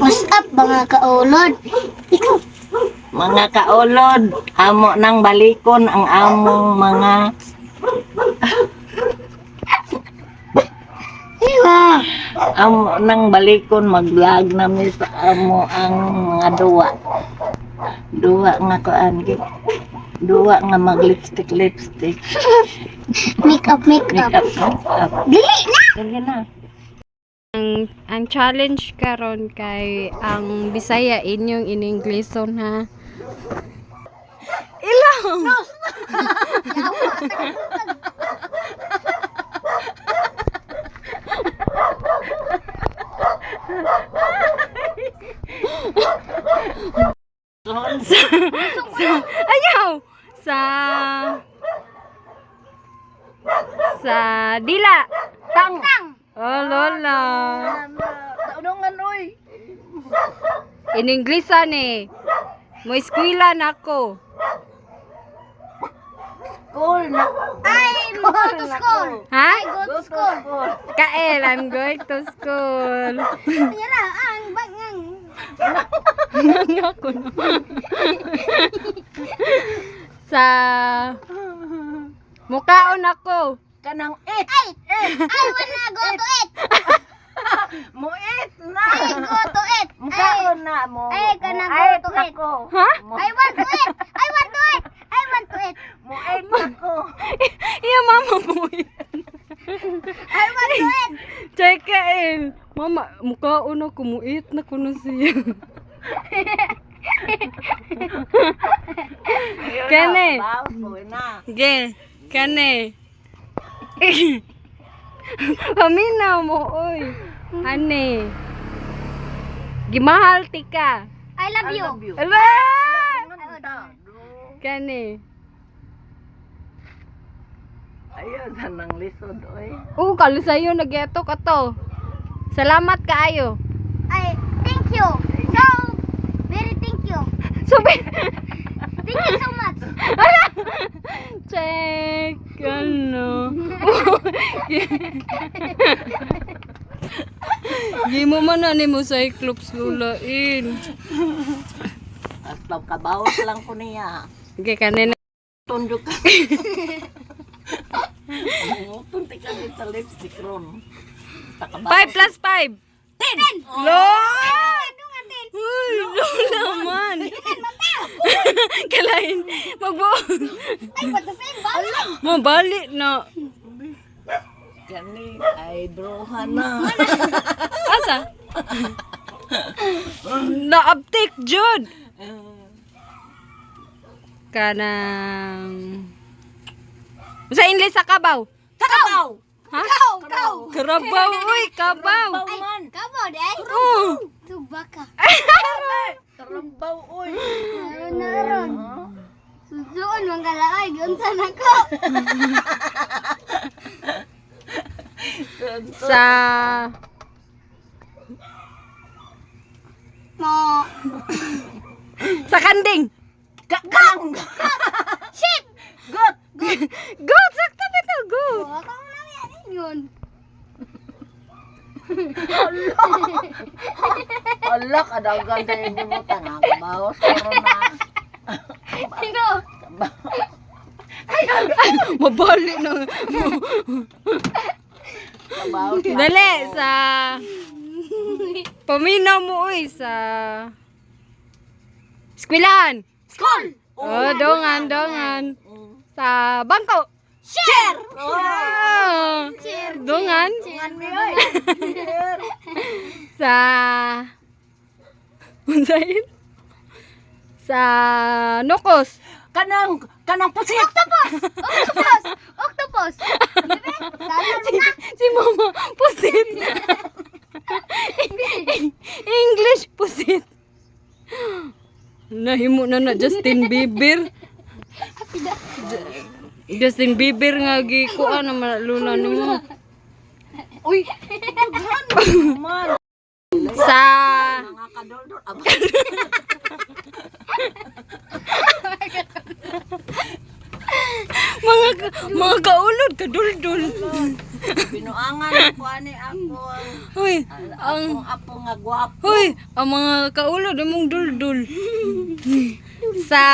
What's up mga kaulod? Ikaw. Mga kaulod, amo nang balikon ang among mga amo nang balikon mag-vlog namin sa amo ang mga duwa nga kuan duwa nga mag-lipstick Makeup. makeup Dili na. dili na. Ang challenge karon kay ang Bisaya inyong in-Ingleson ha. Ilang. Ayaw sa dila. Tang. Oh, lola. Taunongan oy. In-Inglesan eh. Mo eskwela na ako. School na. I go to school. Ha? Go to school. Kael, I'm going to school. Yara, ang bangang. Ako na. Sa mukaon ako. Kanang it. I wanna go to it. Mo it na. I go to it. Mukaon na mo. Ay, kanang Mo it go to it. ako. Ha? I want to it. I want to it. I want to it. Mo it ako. Iya mama mo yan. I want to it. Check Kael. Mama, mukaon ako. Muit na ko na siya. Kane. Ge, kane. Paminaw mo, oy. Ane. Gimahal tika. I love you. Ala! Kane. Ayun, sanang lisod, oy. Kalisayo nagyeto ka to. Salamat kaayo. I thank you. So very thank you. Sabi. Thank you so much. Check. Ano. Di mo man ani mo Cyclops lulain. Basta kabawat lang ko niya. Okay, kanina. Tunjuk ka. Tuntik ka din sa lipstick ron. 5 plus 5. 10. Lord! Uy, naman. Kalain. Magbuo. Ay, what the same bala? Mabali na. Kani ay brohan na. Asa? Naabtik, Jud. Kanang... Sa English sa kabaw. Karabaw! Ha? Kau. Karabaw, uy, kabaw. Ay, kabaw deh. Oh. Tubaka. Karabaw, oy. Naron. Susuon manggalaay gunsan ako. Sa... Mo. Sa kanding. Kakang! Shit. Good! Good, sakto ba ito? Good. Ako na yan yun. Ala, kadagan sa hindi mo tanang. Bawas ko na. Ino. Mabali na. Bawas lang. Dali, sa... Paminaw mo, uy, sa... Eskwelahan. School! Oh, dongan. Sa bangko. Share. Oh. Dongan. Sa... Unsain? Sa nukos. Kanang pusit! Octopus. Si mama, pusit. English, pusit. Nahimo na Justin Bieber. Justin Bieber nga gikuan na malula nimo. Uy! Man! Sa Mga kadol-dol. mga kaulod kaduldul. Binuangan ako ani ako. Hoy, Ang apo nga gwapo. hoy, ang mga kaulod among duldul. Sa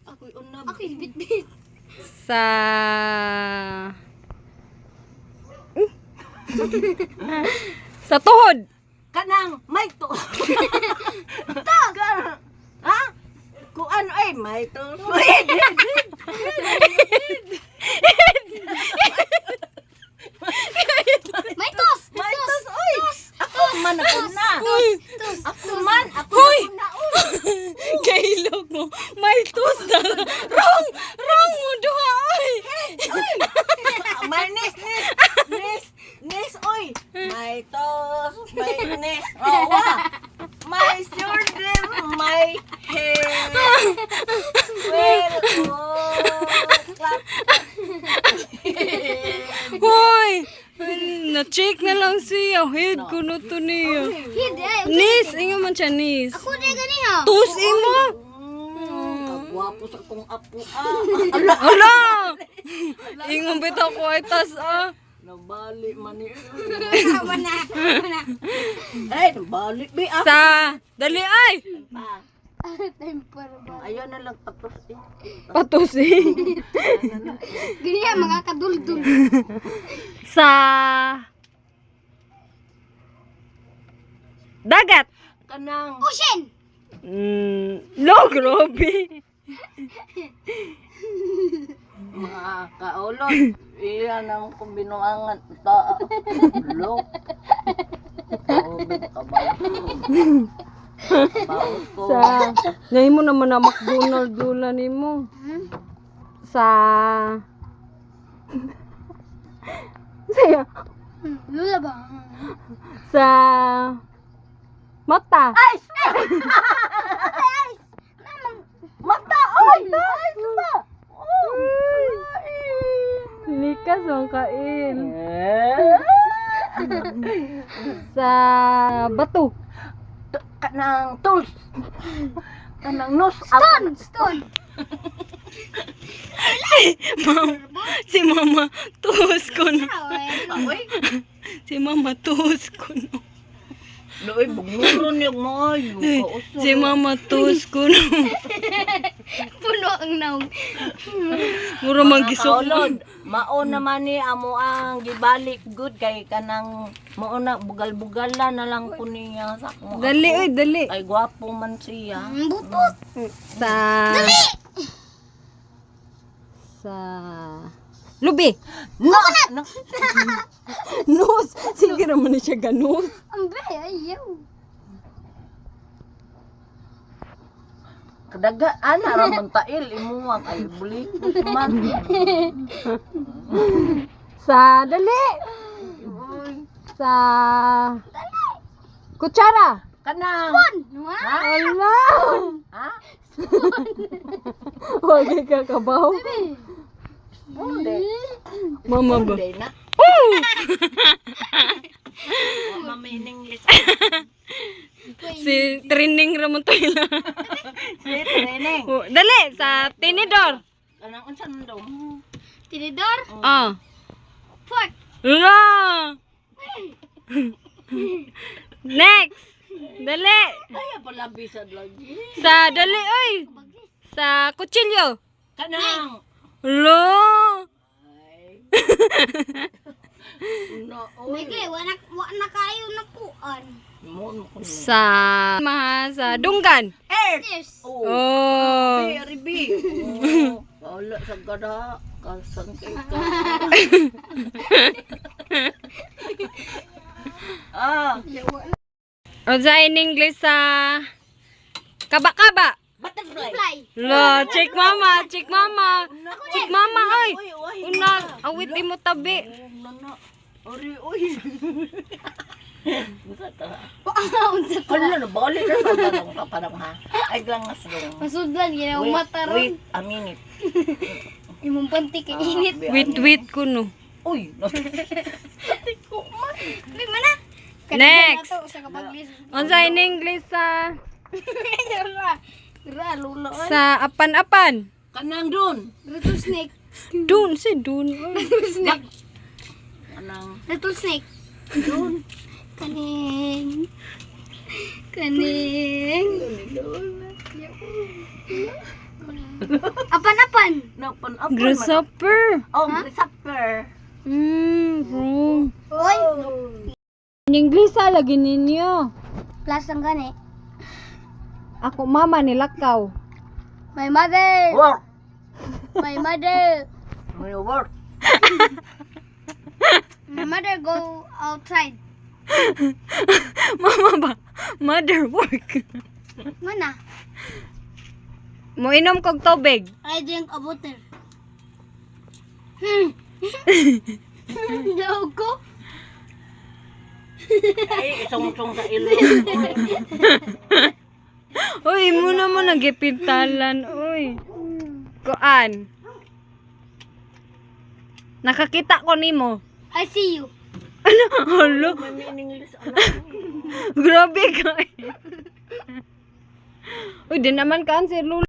Ako'y unab. Ako'y bit-bit. sa sa tuhod. Kanang may to. Kanang, ha? Kuan ay may to. May tos! May to. Oy. Ako man ako na. Hoy, Ako man ako Hoy! na. kailog mo. May tus na. Wrong! Wrong mo duha, oy. May nis, oy. May tos, may nis. Oh, wa. My shoulder, my hair. Well, clap. Hoy! Na-check na lang siya. Head ko na to niya. Hindi. Nis, inga man siya nis. Ako di ganiha. Tus imo. Kagwapo sa kong apo. Hala! Ingon bitaw ko ay tas Nabali man ni. Wana. Ay, nabali bi. Sa dali ay. Temper ba? Ayaw na lang tapos eh. Patusi. Ganiha mga kaduldul. Sa dagat. Kanang Ocean! Lo, grabe. mga kaulod. Iyan ang kumbinuangan. Lo. Tubig kabaw. Kabaw ko. Sa ngayon mo naman na McDonald dula nimo. Sa Saya Lula ba? sa mata. Ay! Mata! Oy! Ay! Diba? Likas ang kain. Sa bato. Kanang tools. Kanang nose. Stone! Si mama tuhos ko na. Uy! Si mama tuhos ko na. Loy, bugnuron yung mayo. Si mama tuhos ko na. Puno ang naong. Mura magisok. Kaulod, mao naman ni amo ang gibalik good kay kanang mao na bugal-bugala na lang ko niya sa akong Dali apo. oy, dali. Ay gwapo man siya. Butot! Sa sa lubi. No, Nose. Sige naman na siya ganun. Ambe, ayaw. kadaga ana ra man tail imuwang ay bulik man. Sa dali. Sa kutsara. Kanang Nuha? Ala. ha? Wag ka kabaw. Hindi. Mama ba? Hindi na. Mamining lis. Si training ramon to ila. Si training. Oh, dali sa tinidor. Kanang unsa man daw? Tinidor? Ah. Fork! La. Next. Dali. Kaya pala bisad lagi. Sa dali oy. Sa kutsilyo. Kanang Lo. no, Sige, wala kayo na puan. mon ko. Sa sa dunggan. Yes. Oh. Very big. Wala sa gada kasangkay ka. O sa in English sa kaba-kaba. Butterfly. Fly. Lo, check mama, check mama. Check mama oy. Uy. Unag awit imo tabi. Nana. Ori, uy. Busa ta. Unsa to? Wala na bali na sa tanong ka parang ha. Ay glangas dong. Masudlan, ginawa mata ron. Wait a minute. Imong panty kay init. Wait ko no. Uy. May mana? Next. Sa kapaglis. O sa in English sa Ra, lula. sa apan-apan. Kanang dun. Rattlesnake. Dun si dun. Oy. Rattlesnake. Anang Little snake. doon. Kaning. Kaning. Apan-apan. Napan-apan. Grasshopper. Oh, grasshopper. Wrong. Oy. In English lagi ninyo. Plus ang gani. Ako mama nilakaw. My mother. Work. My mother. May work. My mother go outside. Mama ba? Mother work. Mana? Mo inom kog tubig. I drink a water. No go. Ay, isong-isong sa ilo. Uy, mo naman nagipintalan. Uy. Kuan. Nakakita ko nimo. I see you. Ano? Halo? May English. Grabe ka. Uy, di naman kaan si Lulu.